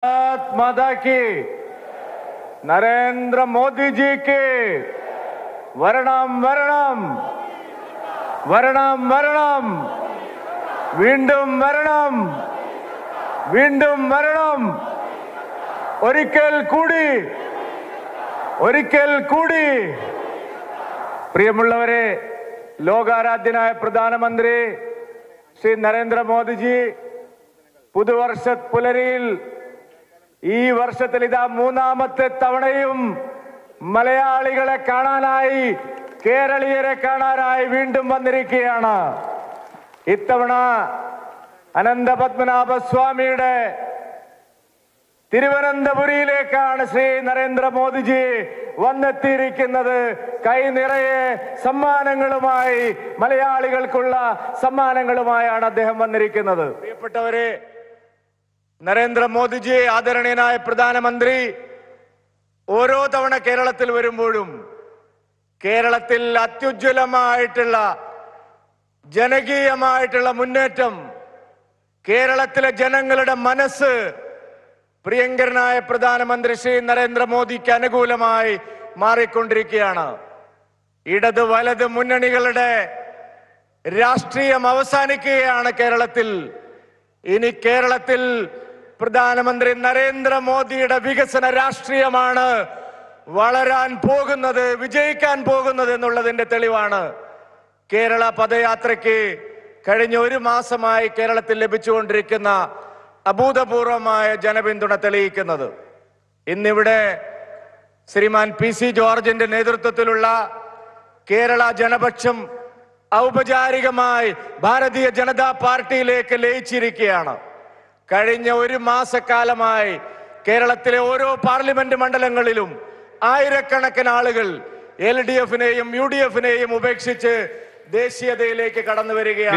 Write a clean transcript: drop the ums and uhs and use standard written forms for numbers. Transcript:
भारत माता की, नरेंद्र मोदी जी की वर्णम वर्णम वर्णम वर्णम വീണ്ടും വരണം വീണ്ടും വരണം ഒരിക്കൽ കൂടി പ്രിയമുള്ളവരെ, ലോകാരാധ്യനായ പ്രധാനമന്ത്രി ശ്രീ നരേന്ദ്രമോദിജി പുതുവർഷ പുലരിയിൽ ഈ വർഷത്തിൽ ഇതാ മൂന്നാമത്തെ തവണയും മലയാളികളെ കാണാനായി, കേരളീയരെ കാണാനായി വീണ്ടും വന്നിരിക്കുകയാണ്. ഇത്തവണ അനന്തപത്മനാഭസ്വാമിയുടെ തിരുവനന്തപുരിയിലേക്കാണ് ശ്രീ നരേന്ദ്രമോദിജി വന്നെത്തിയിരിക്കുന്നത്. കൈ നിറയെ സമ്മാനങ്ങളുമായി, മലയാളികൾക്കുള്ള സമ്മാനങ്ങളുമായാണ് അദ്ദേഹം വന്നിരിക്കുന്നത്. പ്രിയപ്പെട്ടവരെ, നരേന്ദ്രമോദിജി ആദരണീയനായ പ്രധാനമന്ത്രി ഓരോ തവണ കേരളത്തിൽ വരുമ്പോഴും കേരളത്തിൽ അത്യുജ്വലമായിട്ടുള്ള ജനകീയമായിട്ടുള്ള മുന്നേറ്റം, കേരളത്തിലെ ജനങ്ങളുടെ മനസ്സ് പ്രിയങ്കരനായ പ്രധാനമന്ത്രി ശ്രീ നരേന്ദ്രമോദിക്ക് അനുകൂലമായി മാറിക്കൊണ്ടിരിക്കുകയാണ്. ഇടത് വലത് മുന്നണികളുടെ രാഷ്ട്രീയം അവസാനിക്കുകയാണ് കേരളത്തിൽ. ഇനി കേരളത്തിൽ പ്രധാനമന്ത്രി നരേന്ദ്രമോദിയുടെ വികസന രാഷ്ട്രീയമാണ് വളരാൻ പോകുന്നത്, വിജയിക്കാൻ പോകുന്നത് എന്നുള്ളതിന്റെ തെളിവാണ് കേരള പദയാത്രയ്ക്ക് കഴിഞ്ഞ ഒരു മാസമായി കേരളത്തിൽ ലഭിച്ചുകൊണ്ടിരിക്കുന്ന അഭൂതപൂർവമായ ജനപിന്തുണ തെളിയിക്കുന്നത്. ഇന്നിവിടെ ശ്രീമാൻ PC ജോർജിന്റെ നേതൃത്വത്തിലുള്ള കേരള ജനപക്ഷം ഔപചാരികമായി ഭാരതീയ ജനതാ പാർട്ടിയിലേക്ക് ലയിച്ചിരിക്കുകയാണ്. കഴിഞ്ഞ ഒരു മാസക്കാലമായി കേരളത്തിലെ ഓരോ പാർലമെന്റ് മണ്ഡലങ്ങളിലും ആയിരക്കണക്കിന് ആളുകൾ LDF-നെയും UDF-നെയും ഉപേക്ഷിച്ച് ദേശീയതയിലേക്ക് കടന്നു വരികയാണ്.